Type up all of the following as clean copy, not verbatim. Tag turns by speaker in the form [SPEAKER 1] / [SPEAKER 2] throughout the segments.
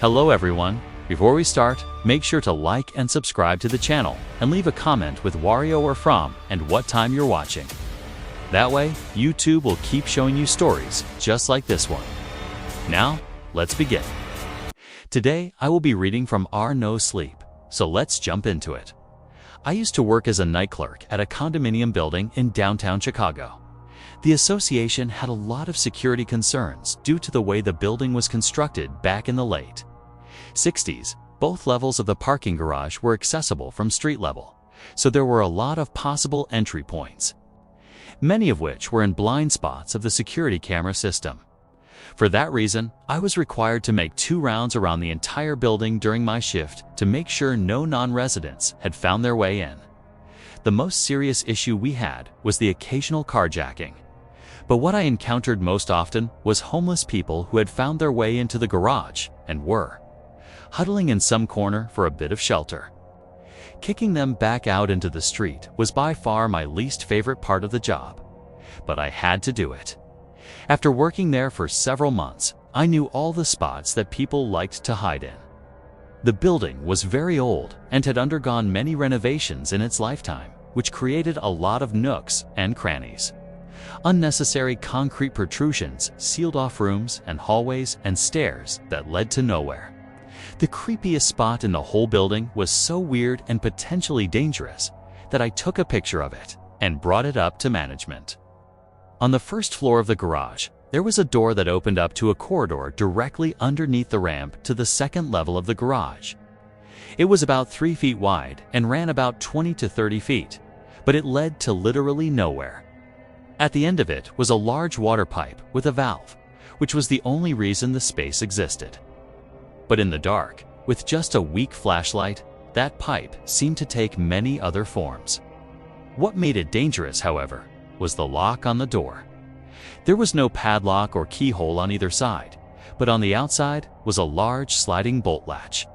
[SPEAKER 1] Hello everyone. Before we start, make sure to like and subscribe to the channel and leave a comment with Wario or from and what time you're watching. That way, YouTube will keep showing you stories just like this one. Now, let's begin. Today, I will be reading from Our No Sleep, so let's jump into it. I used to work as a night clerk at a condominium building in downtown Chicago. The association had a lot of security concerns due to the way the building was constructed back in the late 60s. Both levels of the parking garage were accessible from street level, so there were a lot of possible entry points, many of which were in blind spots of the security camera system. For that reason, I was required to make 2 rounds around the entire building during my shift to make sure no non-residents had found their way in. The most serious issue we had was the occasional carjacking. But what I encountered most often was homeless people who had found their way into the garage and were huddling in some corner for a bit of shelter. Kicking them back out into the street was by far my least favorite part of the job, but I had to do it. After working there for several months, I knew all the spots that people liked to hide in. The building was very old and had undergone many renovations in its lifetime, which created a lot of nooks and crannies. Unnecessary concrete protrusions sealed off rooms and hallways and stairs that led to nowhere. The creepiest spot in the whole building was so weird and potentially dangerous that I took a picture of it and brought it up to management. On the first floor of the garage, there was a door that opened up to a corridor directly underneath the ramp to the second level of the garage. It was about 3 feet wide and ran about 20 to 30 feet, but it led to literally nowhere. At the end of it was a large water pipe with a valve, which was the only reason the space existed. But in the dark, with just a weak flashlight, that pipe seemed to take many other forms. What made it dangerous, however, was the lock on the door. There was no padlock or keyhole on either side, but on the outside was a large sliding bolt latch.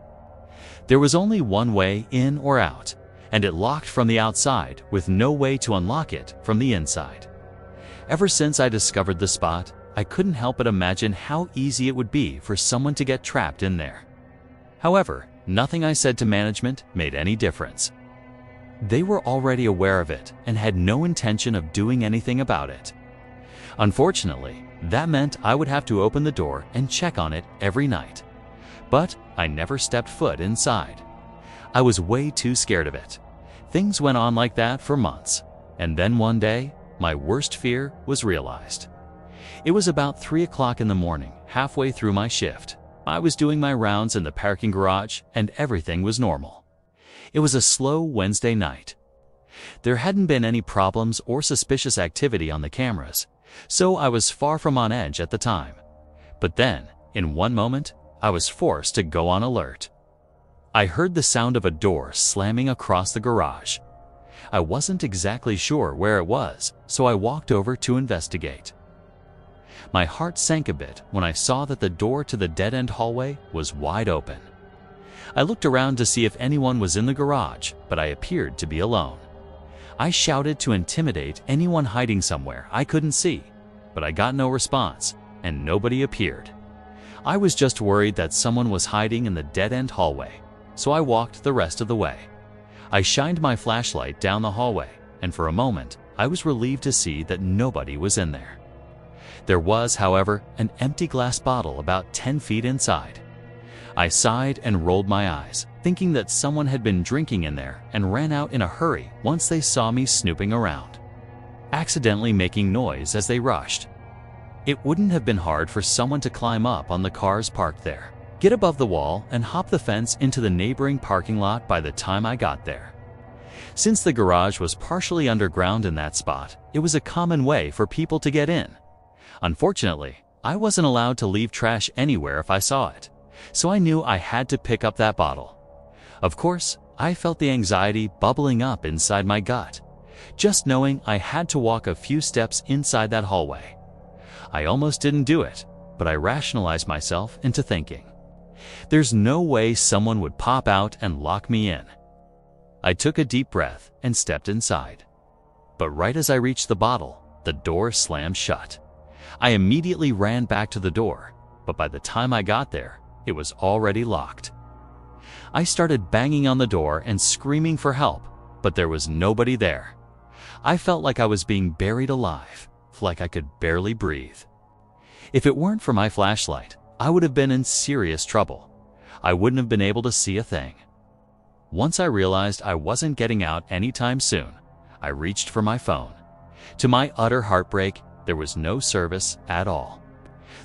[SPEAKER 1] There was only one way in or out, and it locked from the outside with no way to unlock it from the inside. Ever since I discovered the spot, I couldn't help but imagine how easy it would be for someone to get trapped in there. However, nothing I said to management made any difference. They were already aware of it and had no intention of doing anything about it. Unfortunately, that meant I would have to open the door and check on it every night. But I never stepped foot inside. I was way too scared of it. Things went on like that for months, and then one day, my worst fear was realized. It was about 3 o'clock in the morning, halfway through my shift. I was doing my rounds in the parking garage and everything was normal. It was a slow Wednesday night. There hadn't been any problems or suspicious activity on the cameras, so I was far from on edge at the time. But then, in one moment, I was forced to go on alert. I heard the sound of a door slamming across the garage. I wasn't exactly sure where it was, so I walked over to investigate. My heart sank a bit when I saw that the door to the dead-end hallway was wide open. I looked around to see if anyone was in the garage, but I appeared to be alone. I shouted to intimidate anyone hiding somewhere I couldn't see, but I got no response, and nobody appeared. I was just worried that someone was hiding in the dead-end hallway, so I walked the rest of the way. I shined my flashlight down the hallway, and for a moment, I was relieved to see that nobody was in there. There was, however, an empty glass bottle about 10 feet inside. I sighed and rolled my eyes, thinking that someone had been drinking in there and ran out in a hurry once they saw me snooping around, accidentally making noise as they rushed. It wouldn't have been hard for someone to climb up on the cars parked there, get above the wall, and hop the fence into the neighboring parking lot by the time I got there. Since the garage was partially underground in that spot, it was a common way for people to get in. Unfortunately, I wasn't allowed to leave trash anywhere if I saw it, so I knew I had to pick up that bottle. Of course, I felt the anxiety bubbling up inside my gut, just knowing I had to walk a few steps inside that hallway. I almost didn't do it, but I rationalized myself into thinking, there's no way someone would pop out and lock me in. I took a deep breath and stepped inside. But right as I reached the bottle, the door slammed shut. I immediately ran back to the door, but by the time I got there, it was already locked. I started banging on the door and screaming for help, but there was nobody there. I felt like I was being buried alive, like I could barely breathe. If it weren't for my flashlight, I would have been in serious trouble. I wouldn't have been able to see a thing. Once I realized I wasn't getting out anytime soon, I reached for my phone. To my utter heartbreak, there was no service at all.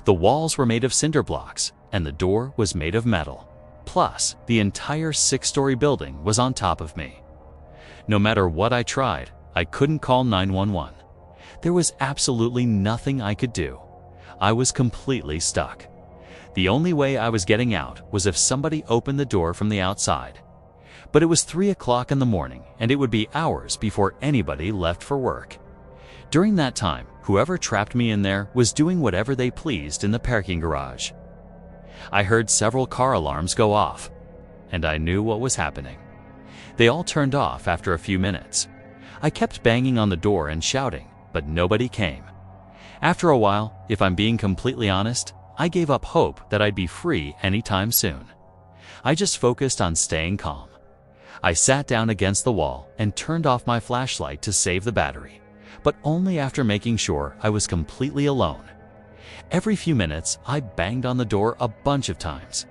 [SPEAKER 1] The walls were made of cinder blocks, and the door was made of metal. Plus, the entire 6-story building was on top of me. No matter what I tried, I couldn't call 911. There was absolutely nothing I could do. I was completely stuck. The only way I was getting out was if somebody opened the door from the outside. But it was 3 o'clock in the morning, and it would be hours before anybody left for work. During that time, whoever trapped me in there was doing whatever they pleased in the parking garage. I heard several car alarms go off, and I knew what was happening. They all turned off after a few minutes. I kept banging on the door and shouting, but nobody came. After a while, if I'm being completely honest, I gave up hope that I'd be free anytime soon. I just focused on staying calm. I sat down against the wall and turned off my flashlight to save the battery, but only after making sure I was completely alone. Every few minutes, I banged on the door a bunch of times.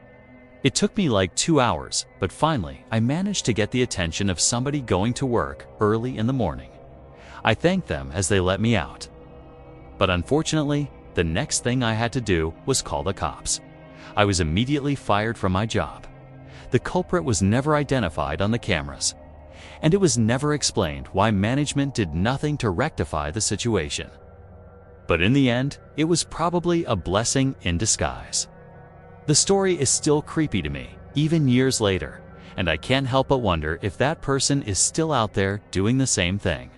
[SPEAKER 1] It took me like 2 hours, but finally, I managed to get the attention of somebody going to work early in the morning. I thanked them as they let me out. But unfortunately, the next thing I had to do was call the cops. I was immediately fired from my job. The culprit was never identified on the cameras, and it was never explained why management did nothing to rectify the situation. But in the end, it was probably a blessing in disguise. The story is still creepy to me, even years later, and I can't help but wonder if that person is still out there doing the same thing.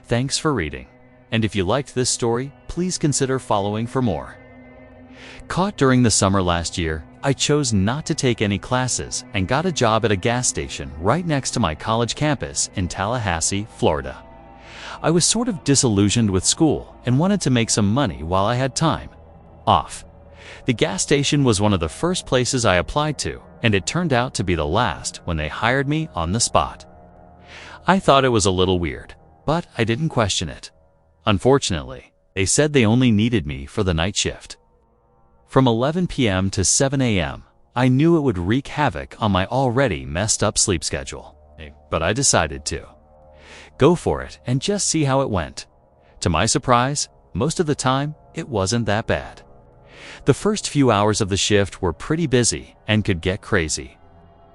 [SPEAKER 1] Thanks for reading, and if you liked this story, please consider following for more. Caught during the summer last year, I chose not to take any classes and got a job at a gas station right next to my college campus in Tallahassee, Florida. I was sort of disillusioned with school and wanted to make some money while I had time off. The gas station was one of the first places I applied to, and it turned out to be the last when they hired me on the spot. I thought it was a little weird, but I didn't question it. Unfortunately, they said they only needed me for the night shift. From 11 p.m. to 7 a.m., I knew it would wreak havoc on my already messed up sleep schedule, but I decided to go for it and just see how it went. To my surprise, most of the time, it wasn't that bad. The first few hours of the shift were pretty busy and could get crazy.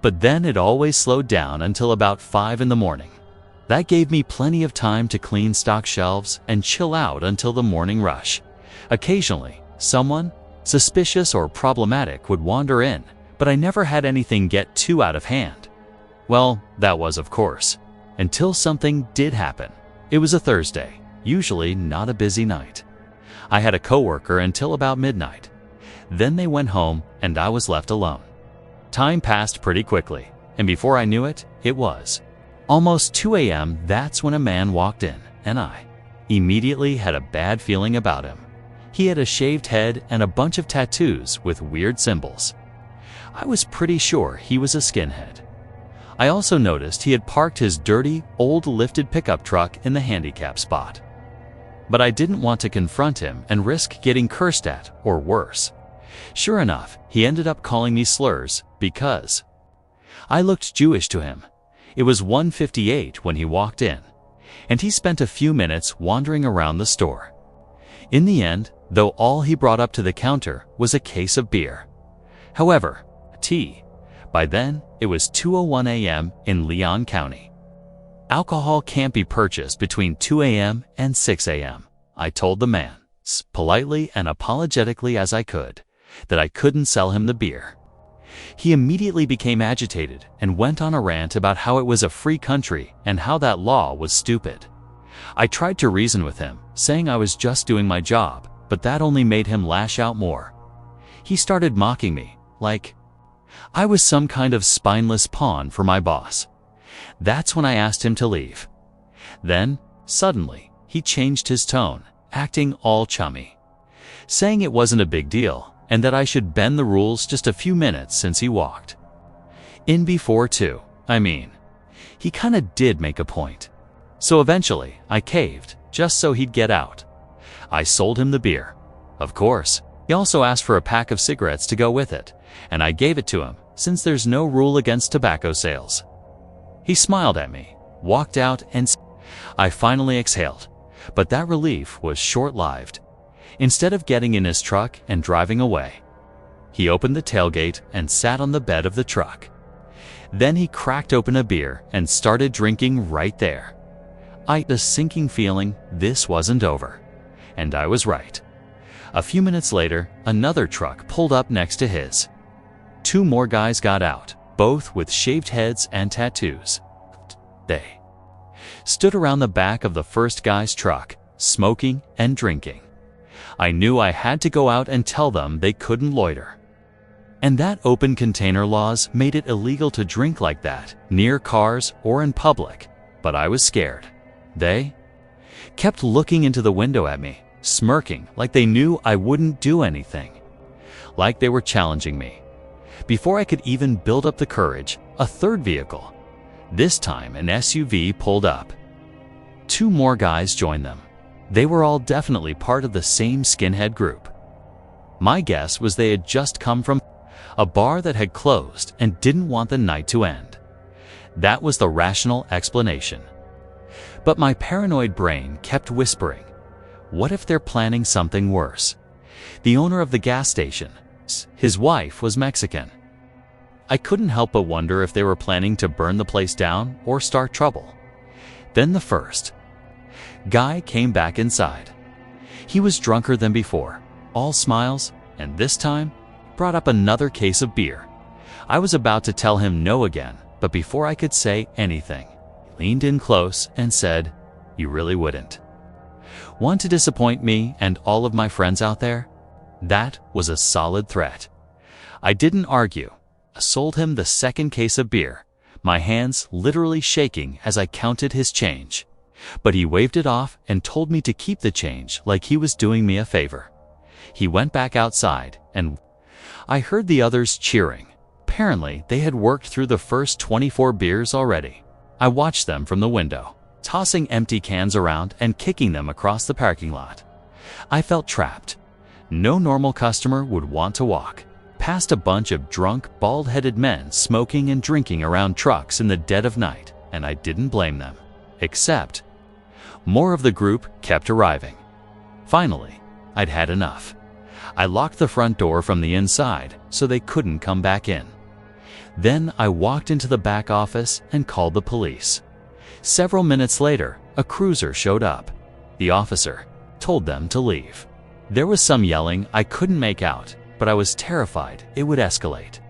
[SPEAKER 1] But then it always slowed down until about 5 in the morning. That gave me plenty of time to clean stock shelves and chill out until the morning rush. Occasionally, someone suspicious or problematic would wander in, but I never had anything get too out of hand. Well, that was, of course, until something did happen. It was a Thursday, usually not a busy night. I had a coworker until about midnight. Then they went home and I was left alone. Time passed pretty quickly, and before I knew it, it was almost 2 a.m. That's when a man walked in, and I immediately had a bad feeling about him. He had a shaved head and a bunch of tattoos with weird symbols. I was pretty sure he was a skinhead. I also noticed he had parked his dirty, old lifted pickup truck in the handicap spot. But I didn't want to confront him and risk getting cursed at or worse. Sure enough, he ended up calling me slurs because I looked Jewish to him. It was 1:58 when he walked in, and he spent a few minutes wandering around the store. In the end, though, all he brought up to the counter was a case of beer. However, tea. By then, it was 2:01 a.m. in Leon County. Alcohol can't be purchased between 2 a.m. and 6 a.m. I told the man, as politely and apologetically as I could, that I couldn't sell him the beer. He immediately became agitated and went on a rant about how it was a free country and how that law was stupid. I tried to reason with him, saying I was just doing my job, but that only made him lash out more. He started mocking me, like I was some kind of spineless pawn for my boss. That's when I asked him to leave. Then, suddenly, he changed his tone, acting all chummy, saying it wasn't a big deal, and that I should bend the rules just a few minutes since he walked in before too. I mean, he kinda did make a point. So eventually, I caved, just so he'd get out. I sold him the beer. Of course, he also asked for a pack of cigarettes to go with it, and I gave it to him, since there's no rule against tobacco sales. He smiled at me, walked out, and I finally exhaled, but that relief was short-lived. Instead of getting in his truck and driving away, he opened the tailgate and sat on the bed of the truck. Then he cracked open a beer and started drinking right there. I had a sinking feeling this wasn't over. And I was right. A few minutes later, another truck pulled up next to his. 2 more guys got out, both with shaved heads and tattoos. They stood around the back of the first guy's truck, smoking and drinking. I knew I had to go out and tell them they couldn't loiter. And that open container laws made it illegal to drink like that, near cars or in public, but I was scared. They kept looking into the window at me, smirking like they knew I wouldn't do anything. Like they were challenging me. Before I could even build up the courage, a third vehicle, this time an SUV, pulled up. 2 more guys joined them. They were all definitely part of the same skinhead group. My guess was they had just come from a bar that had closed and didn't want the night to end. That was the rational explanation. But my paranoid brain kept whispering, what if they're planning something worse? The owner of the gas station, his wife was Mexican. I couldn't help but wonder if they were planning to burn the place down or start trouble. Then the first guy came back inside. He was drunker than before, all smiles, and this time brought up another case of beer. I was about to tell him no again, but before I could say anything, he leaned in close and said, "You really wouldn't want to disappoint me and all of my friends out there?" That was a solid threat. I didn't argue. I sold him the second case of beer, my hands literally shaking as I counted his change. But he waved it off and told me to keep the change like he was doing me a favor. He went back outside and I heard the others cheering. Apparently, they had worked through the first 24 beers already. I watched them from the window, tossing empty cans around and kicking them across the parking lot. I felt trapped. No normal customer would want to walk past a bunch of drunk, bald-headed men smoking and drinking around trucks in the dead of night, and I didn't blame them. Except, more of the group kept arriving. Finally, I'd had enough. I locked the front door from the inside so they couldn't come back in. Then I walked into the back office and called the police. Several minutes later, a cruiser showed up. The officer told them to leave. There was some yelling I couldn't make out, but I was terrified it would escalate.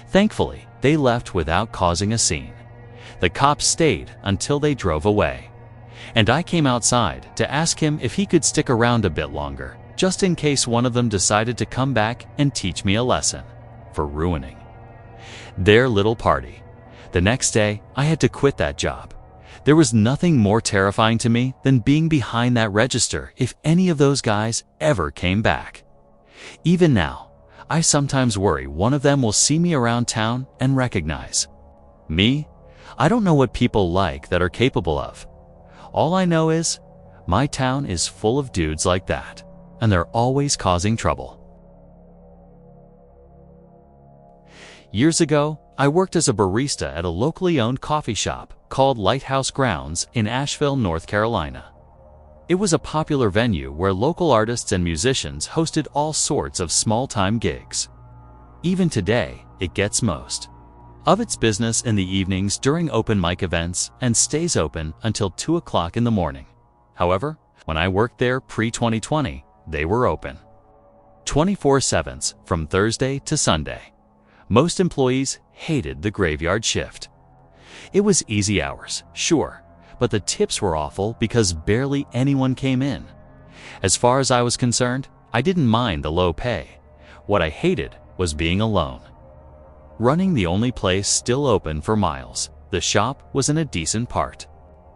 [SPEAKER 1] Thankfully, they left without causing a scene. The cops stayed until they drove away. And I came outside to ask him if he could stick around a bit longer, just in case one of them decided to come back and teach me a lesson for ruining their little party. The next day, I had to quit that job. There was nothing more terrifying to me than being behind that register if any of those guys ever came back. Even now, I sometimes worry one of them will see me around town and recognize me. I don't know what people like that are capable of. All I know is, my town is full of dudes like that, and they're always causing trouble. Years ago, I worked as a barista at a locally owned coffee shop called Lighthouse Grounds in Asheville, North Carolina. It was a popular venue where local artists and musicians hosted all sorts of small-time gigs. Even today, it gets most of its business in the evenings during open mic events and stays open until 2 o'clock in the morning. However, when I worked there pre-2020, they were open 24/7 from Thursday to Sunday. Most employees hated the graveyard shift. It was easy hours, sure, but the tips were awful because barely anyone came in. As far as I was concerned, I didn't mind the low pay. What I hated was being alone. Running the only place still open for miles, the shop was in a decent part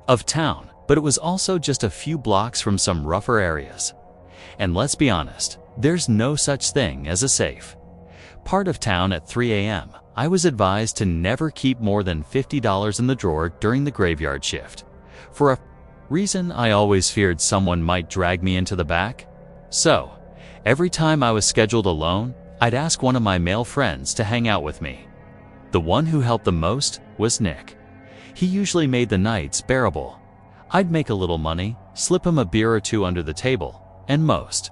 [SPEAKER 1] of town, but it was also just a few blocks from some rougher areas. And let's be honest, There's no such thing as a safe. Part of town at 3 a.m., I was advised to never keep more than $50 in the drawer during the graveyard shift. For a reason, I always feared someone might drag me into the back. So, every time I was scheduled alone, I'd ask one of my male friends to hang out with me. The one who helped the most was Nick. He usually made the nights bearable. I'd make a little money, slip him a beer or two under the table, and most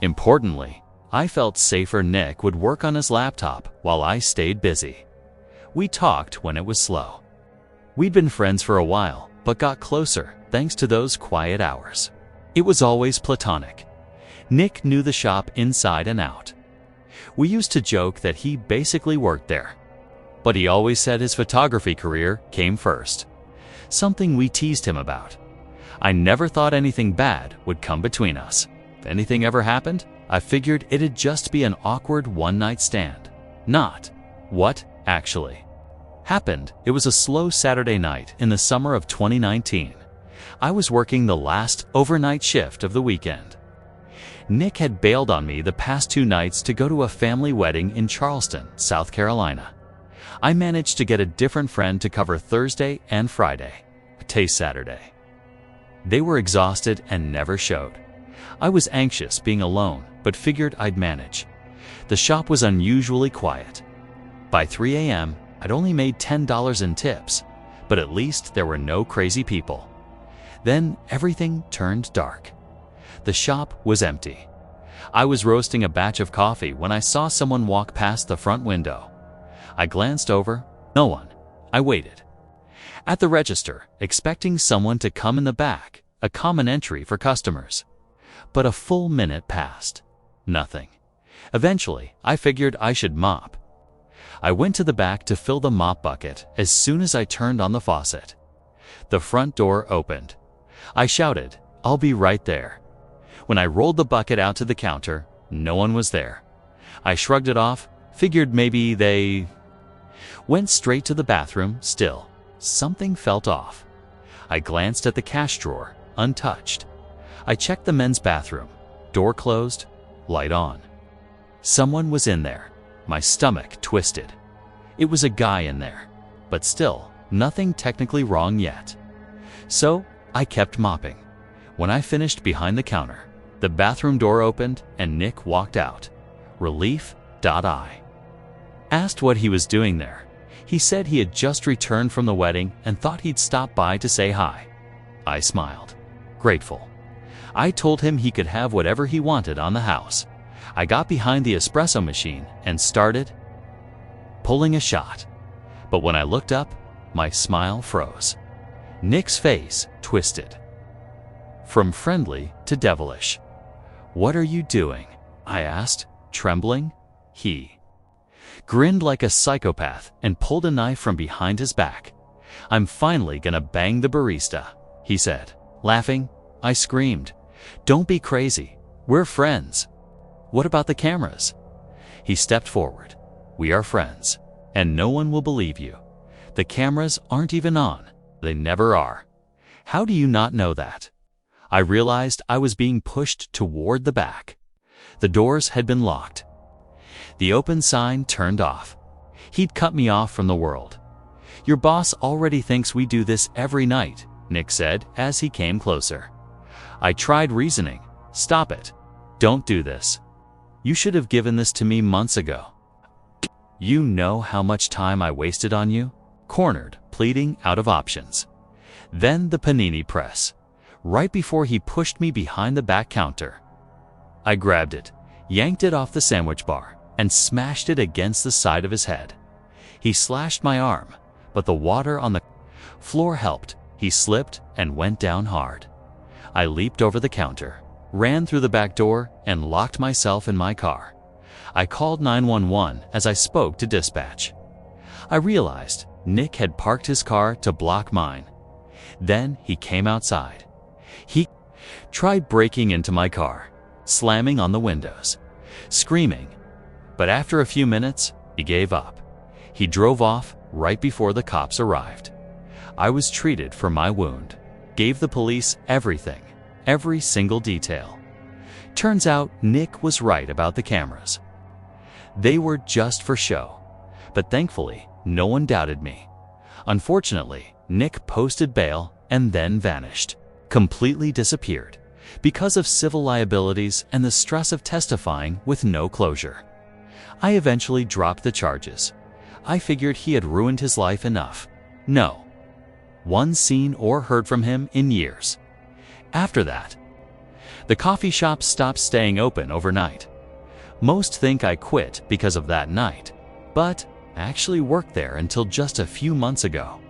[SPEAKER 1] importantly, I felt safer Nick would work on his laptop while I stayed busy. We talked when it was slow. We'd been friends for a while, but got closer thanks to those quiet hours. It was always platonic. Nick knew the shop inside and out. We used to joke that he basically worked there. But he always said his photography career came first. Something we teased him about. I never thought anything bad would come between us. If anything ever happened, I figured it'd just be an awkward one-night stand. Not what actually happened. It was a slow Saturday night in the summer of 2019. I was working the last overnight shift of the weekend. Nick had bailed on me the past 2 nights to go to a family wedding in Charleston, South Carolina. I managed to get a different friend to cover Thursday and Friday, taste Saturday. They were exhausted and never showed. I was anxious being alone, but figured I'd manage. The shop was unusually quiet. By 3 a.m., I'd only made $10 in tips, but at least there were no crazy people. Then everything turned dark. The shop was empty. I was roasting a batch of coffee when I saw someone walk past the front window. I glanced over, no one. I waited. At the register, expecting someone to come in the back, a common entry for customers. But a full minute passed. Nothing. Eventually, I figured I should mop. I went to the back to fill the mop bucket as soon as I turned on the faucet. The front door opened. I shouted, "I'll be right there." When I rolled the bucket out to the counter, no one was there. I shrugged it off, figured maybe they went straight to the bathroom. Still, something felt off. I glanced at the cash drawer, untouched. I checked the men's bathroom. Door closed, light on. Someone was in there. My stomach twisted. It was a guy in there, but still, nothing technically wrong yet. So, I kept mopping. When I finished behind the counter, the bathroom door opened and Nick walked out. Relief. I asked what he was doing there. He said he had just returned from the wedding and thought he'd stop by to say hi. I smiled, grateful. I told him he could have whatever he wanted on the house. I got behind the espresso machine and started pulling a shot. But when I looked up, my smile froze. Nick's face twisted. From friendly to devilish. "What are you doing?" I asked, trembling. He grinned like a psychopath and pulled a knife from behind his back. "I'm finally gonna bang the barista," he said, laughing. I screamed, "Don't be crazy. We're friends." "What about the cameras?" He stepped forward. "We are friends, and no one will believe you. The cameras aren't even on. They never are." "How do you not know that?" I realized I was being pushed toward the back. The doors had been locked. The open sign turned off. He'd cut me off from the world. "Your boss already thinks we do this every night," Nick said as he came closer. I tried reasoning. "Stop it. Don't do this. You should have given this to me months ago. You know how much time I wasted on you?" Cornered, pleading, out of options. Then the panini press. Right before he pushed me behind the back counter. I grabbed it, yanked it off the sandwich bar, and smashed it against the side of his head. He slashed my arm, but the water on the floor helped. He slipped and went down hard. I leaped over the counter, ran through the back door, and locked myself in my car. I called 911 as I spoke to dispatch. I realized Nick had parked his car to block mine. Then he came outside. He tried breaking into my car, slamming on the windows, screaming. But after a few minutes, he gave up. He drove off right before the cops arrived. I was treated for my wound, gave the police everything, every single detail. Turns out Nick was right about the cameras. They were just for show, but thankfully, no one doubted me. Unfortunately, Nick posted bail and then vanished, completely disappeared, because of civil liabilities and the stress of testifying with no closure. I eventually dropped the charges. I figured he had ruined his life enough. No one seen or heard from him in years. After that, the coffee shop stopped staying open overnight. Most think I quit because of that night, but I actually worked there until just a few months ago.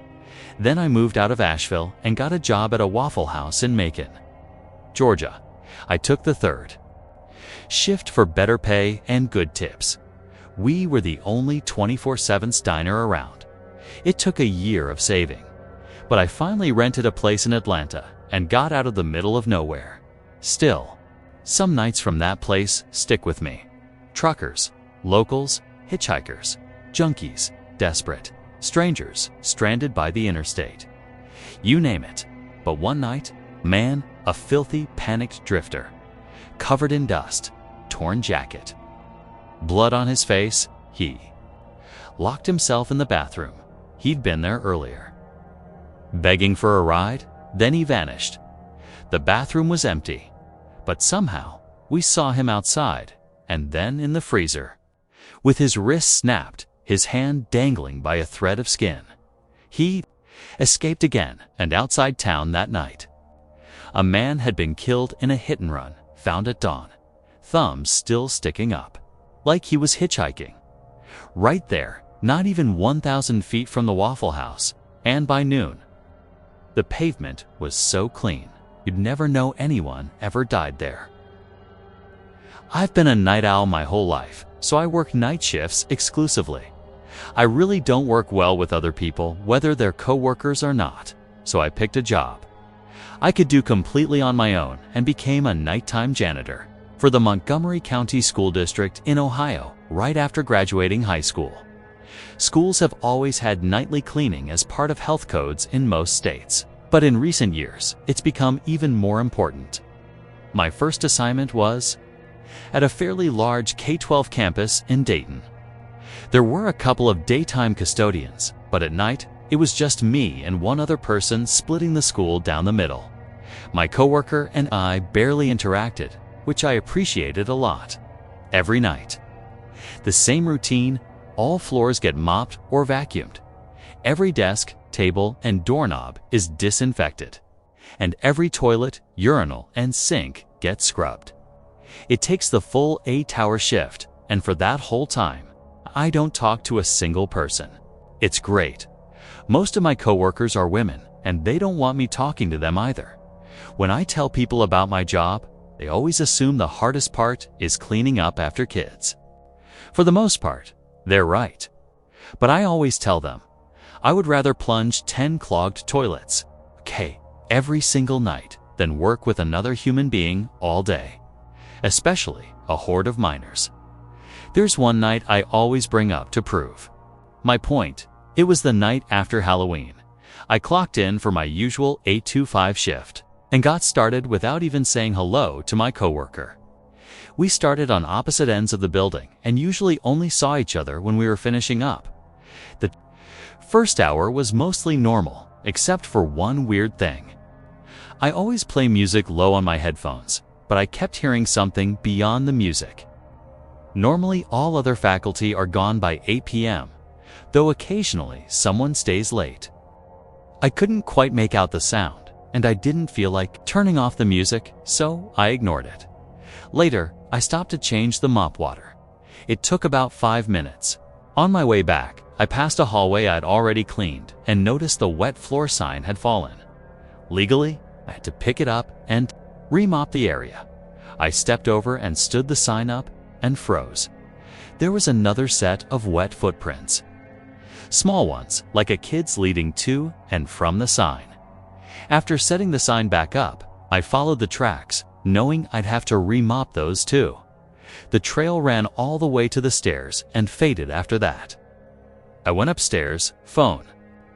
[SPEAKER 1] Then I moved out of Asheville and got a job at a Waffle House in Macon, Georgia. I took the third shift for better pay and good tips. We were the only 24/7 diner around. It took a year of saving, but I finally rented a place in Atlanta and got out of the middle of nowhere. Still, some nights from that place stick with me. Truckers, locals, hitchhikers, junkies, desperate, strangers stranded by the interstate. You name it. But one night, man, a filthy, panicked drifter, covered in dust, torn jacket, blood on his face, he locked himself in the bathroom. He'd been there earlier, begging for a ride, then he vanished. The bathroom was empty, but somehow we saw him outside and then in the freezer, with his wrist snapped, his hand dangling by a thread of skin. He escaped again and outside town that night. A man had been killed in a hit and run, found at dawn, thumbs still sticking up, like he was hitchhiking. Right there, not even 1,000 feet from the Waffle House, and by noon. The pavement was so clean, you'd never know anyone ever died there. I've been a night owl my whole life, so I work night shifts exclusively. I really don't work well with other people, whether they're co-workers or not, so I picked a job I could do completely on my own and became a nighttime janitor for the Montgomery County School District in Ohio right after graduating high school. Schools have always had nightly cleaning as part of health codes in most states, but in recent years, it's become even more important. My first assignment was at a fairly large K-12 campus in Dayton. There were a couple of daytime custodians, but at night, it was just me and one other person splitting the school down the middle. My coworker and I barely interacted, which I appreciated a lot. Every night, the same routine: all floors get mopped or vacuumed. Every desk, table, and doorknob is disinfected. And every toilet, urinal, and sink gets scrubbed. It takes the full 8-hour shift, and for that whole time, I don't talk to a single person. It's great. Most of my coworkers are women, and they don't want me talking to them either. When I tell people about my job, they always assume the hardest part is cleaning up after kids. For the most part, they're right. But I always tell them, I would rather plunge 10 clogged toilets, every single night, than work with another human being all day, especially a horde of minors. There's one night I always bring up to prove my point. It was the night after Halloween. I clocked in for my usual 8 to 5 shift and got started without even saying hello to my coworker. We started on opposite ends of the building and usually only saw each other when we were finishing up. The first hour was mostly normal, except for one weird thing. I always play music low on my headphones, but I kept hearing something beyond the music. Normally, all other faculty are gone by 8 p.m., though occasionally someone stays late. I couldn't quite make out the sound, and I didn't feel like turning off the music, so I ignored it. Later, I stopped to change the mop water. It took about 5 minutes. On my way back, I passed a hallway I'd already cleaned and noticed the wet floor sign had fallen. Legally, I had to pick it up and remop the area. I stepped over and stood the sign up and froze. There was another set of wet footprints. Small ones, like a kid's leading to and from the sign. After setting the sign back up, I followed the tracks, knowing I'd have to remop those too. The trail ran all the way to the stairs and faded after that. I went upstairs, phone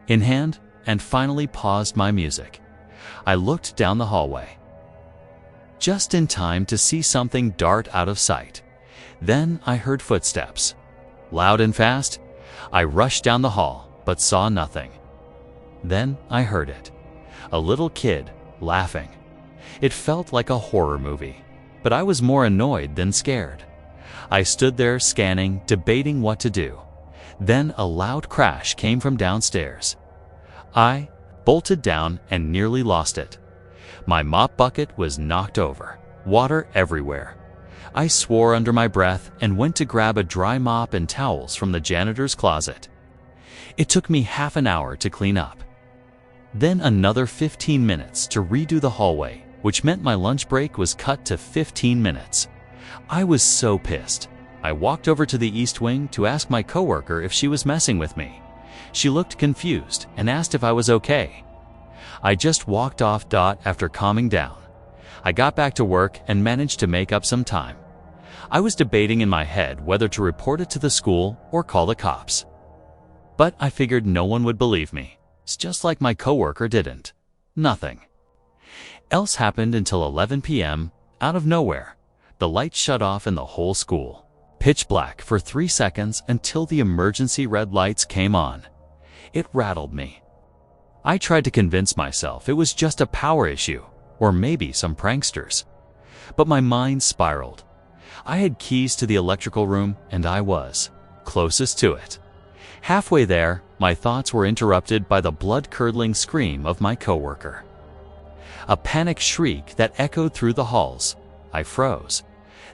[SPEAKER 1] in hand, and finally paused my music. I looked down the hallway. just in time to see something dart out of sight. Then I heard footsteps. Loud and fast, I rushed down the hall, but saw nothing. Then I heard it. A little kid laughing. It felt like a horror movie, but I was more annoyed than scared. I stood there scanning, debating what to do. Then a loud crash came from downstairs. I bolted down and nearly lost it. My mop bucket was knocked over, water everywhere. I swore under my breath and went to grab a dry mop and towels from the janitor's closet. It took me half an hour to clean up. Then another 15 minutes to redo the hallway, which meant my lunch break was cut to 15 minutes. I was so pissed. I walked over to the East Wing to ask my coworker if she was messing with me. She looked confused and asked if I was okay. I just walked off after calming down. I got back to work and managed to make up some time. I was debating in my head whether to report it to the school or call the cops. But I figured no one would believe me. It's just like my coworker didn't. Nothing else happened until 11 p.m. Out of nowhere, the lights shut off in the whole school. Pitch black for 3 seconds until the emergency red lights came on. It rattled me. I tried to convince myself it was just a power issue, or maybe some pranksters. But my mind spiraled. I had keys to the electrical room, and I was closest to it. Halfway there, my thoughts were interrupted by the blood-curdling scream of my coworker. A panic shriek that echoed through the halls. I froze.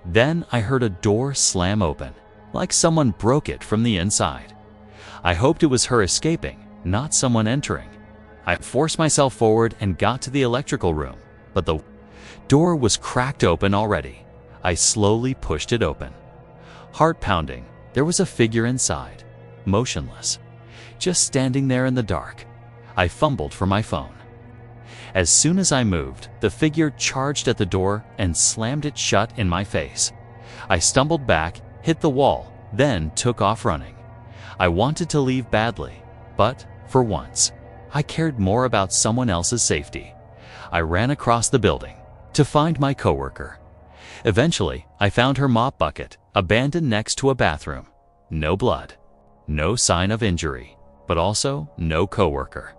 [SPEAKER 1] Then I heard a door slam open, like someone broke it from the inside. I hoped it was her escaping, not someone entering. I forced myself forward and got to the electrical room, but the door was cracked open already. I slowly pushed it open. Heart pounding, there was a figure inside, motionless, just standing there in the dark. I fumbled for my phone. As soon as I moved, the figure charged at the door and slammed it shut in my face. I stumbled back, hit the wall, then took off running. I wanted to leave badly, but for once, I cared more about someone else's safety. I ran across the building to find my coworker. Eventually, I found her mop bucket, abandoned next to a bathroom. No blood, no sign of injury, but also no coworker.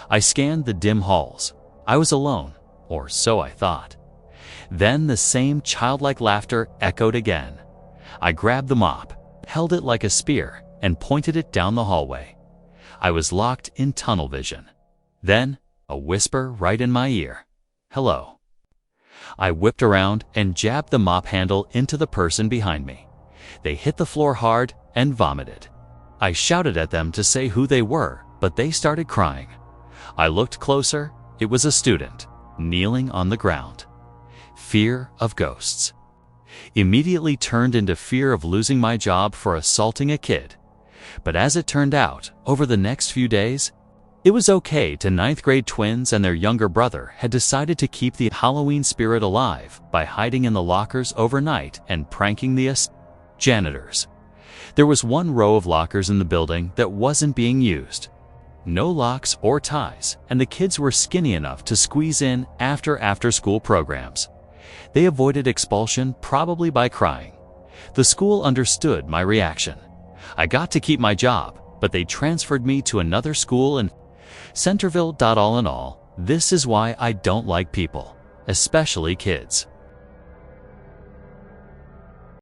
[SPEAKER 1] I scanned the dim halls. I was alone, or so I thought. Then the same childlike laughter echoed again. I grabbed the mop, held it like a spear, and pointed it down the hallway. I was locked in tunnel vision. Then, a whisper right in my ear. "Hello." I whipped around and jabbed the mop handle into the person behind me. They hit the floor hard and vomited. I shouted at them to say who they were, but they started crying. I looked closer. It was a student, kneeling on the ground. Fear of ghosts immediately turned into fear of losing my job for assaulting a kid. But as it turned out, over the next few days, it was okay to ninth-grade twins and their younger brother had decided to keep the Halloween spirit alive by hiding in the lockers overnight and pranking the janitors. There was one row of lockers in the building that wasn't being used. No locks or ties, and the kids were skinny enough to squeeze in after-school programs. They avoided expulsion probably by crying. The school understood my reaction. I got to keep my job, but they transferred me to another school in Centerville. All in all, this is why I don't like people, especially kids.